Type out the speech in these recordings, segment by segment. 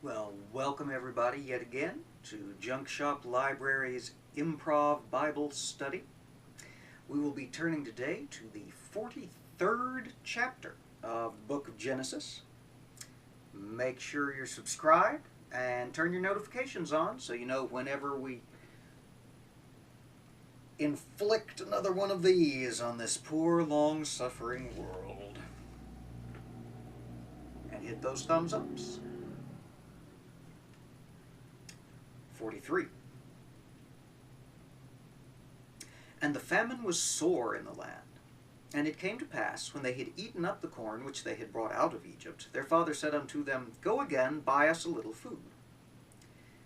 Well, welcome everybody yet again to Junk Shop Library's Improv Bible Study. We will be turning today to the 43rd chapter of the book of Genesis. Make sure you're subscribed and turn your notifications on so you know whenever we inflict another one of these on this poor, long-suffering world. And hit those thumbs ups. 43. And the famine was sore in the land. And it came to pass, when they had eaten up the corn which they had brought out of Egypt, their father said unto them, Go again, buy us a little food.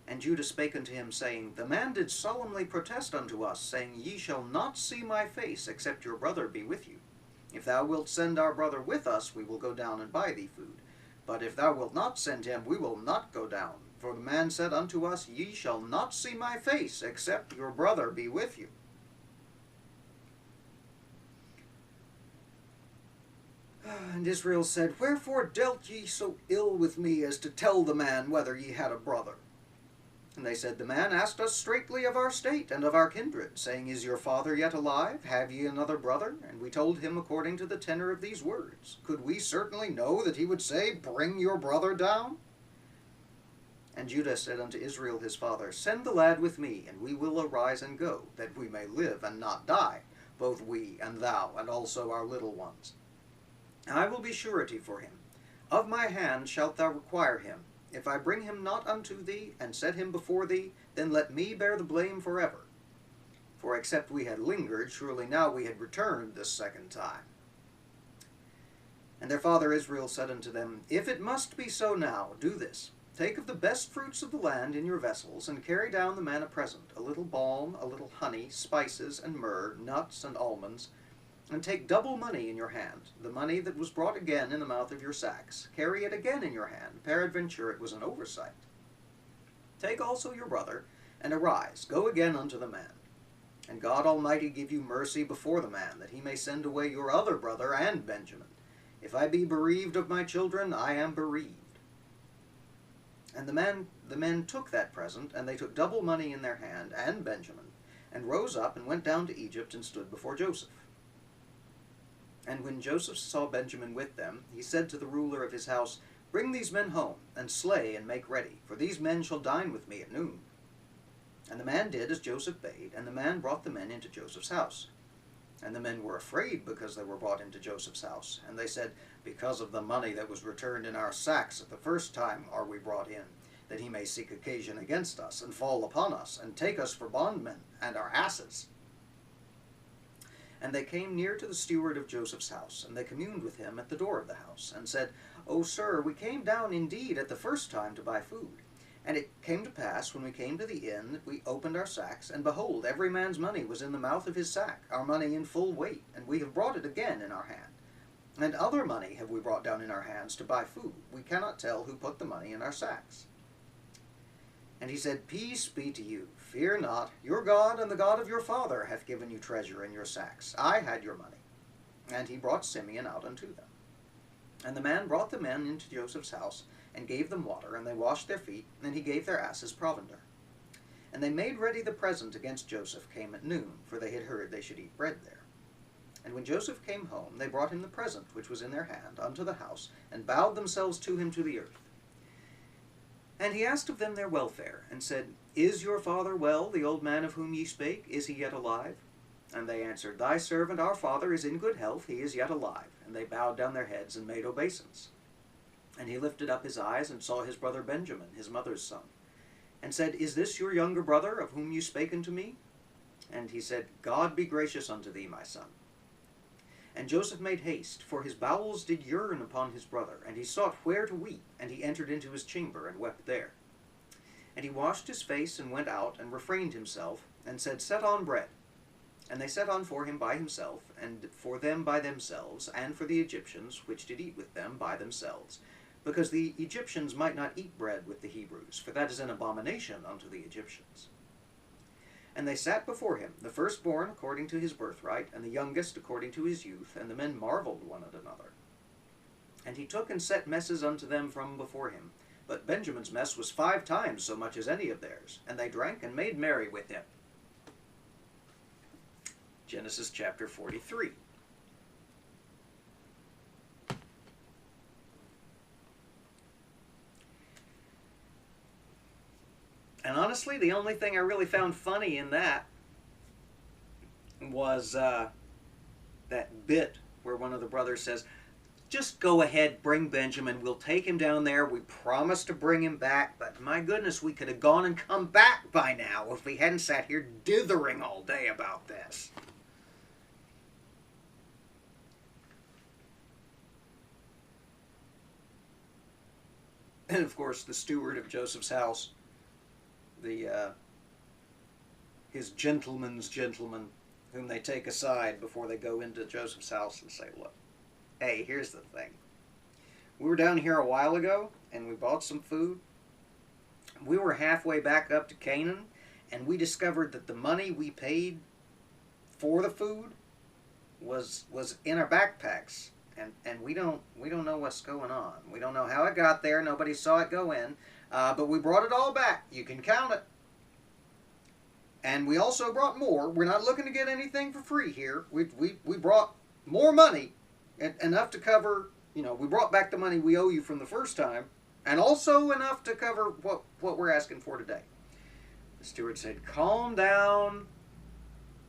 And Judah spake unto him, saying, The man did solemnly protest unto us, saying, Ye shall not see my face, except your brother be with you. If thou wilt send our brother with us, we will go down and buy thee food. But if thou wilt not send him, we will not go down. For the man said unto us, Ye shall not see my face, except your brother be with you. And Israel said, Wherefore dealt ye so ill with me as to tell the man whether ye had a brother? And they said, The man asked us straitly of our state and of our kindred, saying, Is your father yet alive? Have ye another brother? And we told him according to the tenor of these words. Could we certainly know that he would say, Bring your brother down? And Judah said unto Israel his father, Send the lad with me, and we will arise and go, that we may live and not die, both we and thou, and also our little ones. I will be surety for him. Of my hand shalt thou require him. If I bring him not unto thee, and set him before thee, then let me bear the blame forever. For except we had lingered, surely now we had returned this second time. And their father Israel said unto them, If it must be so now, do this. Take of the best fruits of the land in your vessels, and carry down the man a present, a little balm, a little honey, spices, and myrrh, nuts, and almonds, and take double money in your hand, the money that was brought again in the mouth of your sacks. Carry it again in your hand, peradventure it was an oversight. Take also your brother, and arise, go again unto the man. And God Almighty give you mercy before the man, that he may send away your other brother and Benjamin. If I be bereaved of my children, I am bereaved. And the men took that present, and they took double money in their hand, and Benjamin, and rose up and went down to Egypt, and stood before Joseph. And when Joseph saw Benjamin with them, he said to the ruler of his house, Bring these men home, and slay and make ready, for these men shall dine with me at noon. And the man did as Joseph bade, and the man brought the men into Joseph's house. And the men were afraid because they were brought into Joseph's house. And they said, Because of the money that was returned in our sacks at the first time are we brought in, that he may seek occasion against us, and fall upon us, and take us for bondmen, and our asses. And they came near to the steward of Joseph's house, and they communed with him at the door of the house, and said, O sir, we came down indeed at the first time to buy food. And it came to pass, when we came to the inn, that we opened our sacks, and behold, every man's money was in the mouth of his sack, our money in full weight, and we have brought it again in our hand. And other money have we brought down in our hands to buy food. We cannot tell who put the money in our sacks. And he said, Peace be to you. Fear not. Your God and the God of your father hath given you treasure in your sacks. I had your money. And he brought Simeon out unto them. And the man brought the men into Joseph's house, and gave them water, and they washed their feet, and he gave their asses provender. And they made ready the present against Joseph came at noon, for they had heard they should eat bread there. And when Joseph came home, they brought him the present which was in their hand unto the house, and bowed themselves to him to the earth. And he asked of them their welfare, and said, Is your father well, the old man of whom ye spake? Is he yet alive? And they answered, Thy servant our father is in good health, he is yet alive. And they bowed down their heads and made obeisance. And he lifted up his eyes, and saw his brother Benjamin, his mother's son, and said, Is this your younger brother, of whom you spake unto me? And he said, God be gracious unto thee, my son. And Joseph made haste, for his bowels did yearn upon his brother, and he sought where to weep, and he entered into his chamber, and wept there. And he washed his face, and went out, and refrained himself, and said, Set on bread. And they set on for him by himself, and for them by themselves, and for the Egyptians, which did eat with them by themselves, because the Egyptians might not eat bread with the Hebrews, for that is an abomination unto the Egyptians. And they sat before him, the firstborn according to his birthright, and the youngest according to his youth, and the men marveled one at another. And he took and set messes unto them from before him, But Benjamin's mess was 5 times so much as any of theirs, and they drank and made merry with him. Genesis chapter 43. And honestly, the only thing I really found funny in that was that bit where one of the brothers says, just go ahead, bring Benjamin, we'll take him down there, we promise to bring him back, but my goodness, we could have gone and come back by now if we hadn't sat here dithering all day about this. And of course, the steward of Joseph's house, his gentleman's gentleman, whom they take aside before they go into Joseph's house and say, look, hey, here's the thing. We were down here a while ago, and we bought some food. We were halfway back up to Canaan, and we discovered that the money we paid for the food was in our backpacks, and we don't know what's going on. We don't know how it got there. Nobody saw it go in, but we brought it all back. You can count it. And we also brought more. We're not looking to get anything for free here. We brought more money, enough to cover, we brought back the money we owe you from the first time, and also enough to cover what we're asking for today. The steward said, calm down.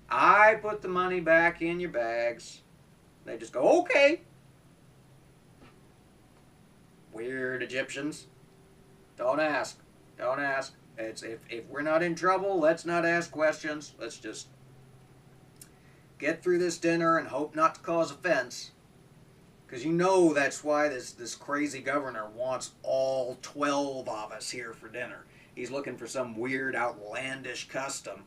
I put the money back in your bags. They just go, okay. Weird Egyptians. Don't ask. Don't ask. If we're not in trouble, let's not ask questions. Let's just get through this dinner and hope not to cause offense. Because that's why this crazy governor wants all 12 of us here for dinner. He's looking for some weird, outlandish custom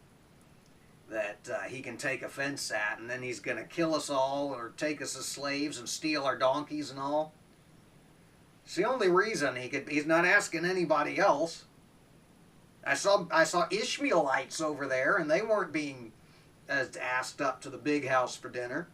that he can take offense at, and then he's going to kill us all or take us as slaves and steal our donkeys and all. It's the only reason he's not asking anybody else. I saw Ishmaelites over there, and they weren't being asked up to the big house for dinner.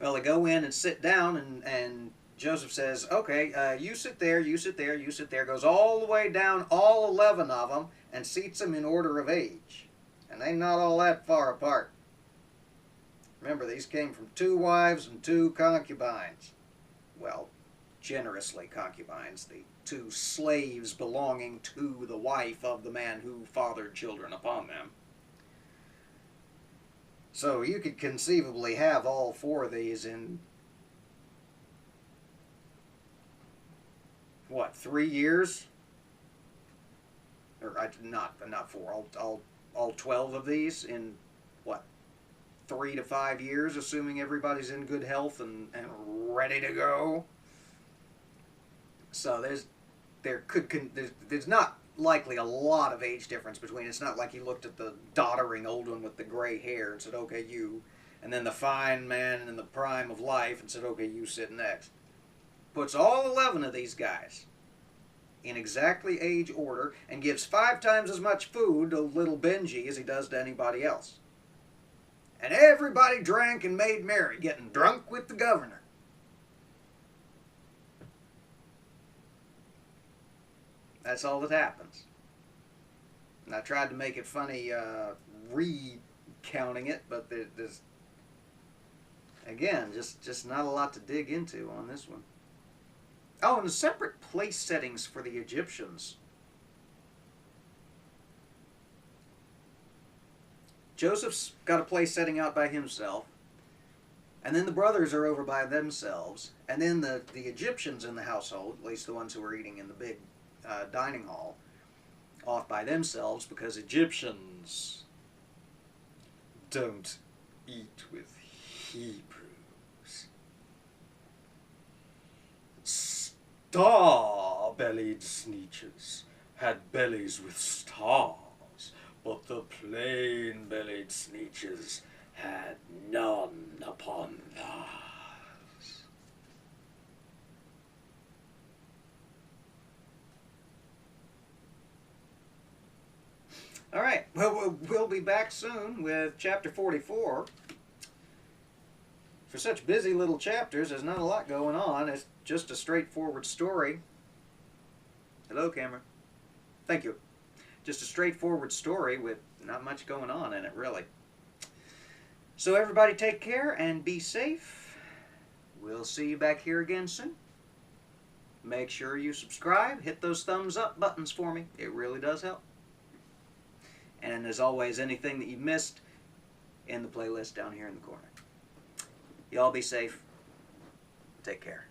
Well, they go in and sit down, and Joseph says, okay, you sit there, you sit there, you sit there. Goes all the way down, all 11 of them, and seats them in order of age. And they're not all that far apart. Remember, these came from 2 wives and 2 concubines. Well, generously concubines, the 2 slaves belonging to the wife of the man who fathered children upon them. So you could conceivably have all 4 of these in, what, 3 years? Or not 4, all 12 of these in, what, 3 to 5 years, assuming everybody's in good health and ready to go. So there's not likely a lot of age difference between. It's not like he looked at the doddering old one with the gray hair and said, okay, you, and then the fine man in the prime of life and said, okay, you sit next. Puts all 11 of these guys in exactly age order and gives 5 times as much food to little Benji as he does to anybody else. And everybody drank and made merry, getting drunk with the governor. That's all that happens. And I tried to make it funny recounting it, but there's, again, just not a lot to dig into on this one. Oh, and the separate place settings for the Egyptians. Joseph's got a place setting out by himself, and then the brothers are over by themselves, and then the Egyptians in the household, at least the ones who are eating in the big dining hall, off by themselves, because Egyptians don't eat with Hebrews. Star-bellied sneetches had bellies with stars, but the plain-bellied sneetches had none upon theirs. All right, well, we'll be back soon with chapter 44. For such busy little chapters, there's not a lot going on. It's just a straightforward story. Hello, camera. Thank you. Just a straightforward story with not much going on in it, really. So everybody take care and be safe. We'll see you back here again soon. Make sure you subscribe. Hit those thumbs up buttons for me. It really does help. And as always, anything that you missed in the playlist down here in the corner. Y'all be safe. Take care.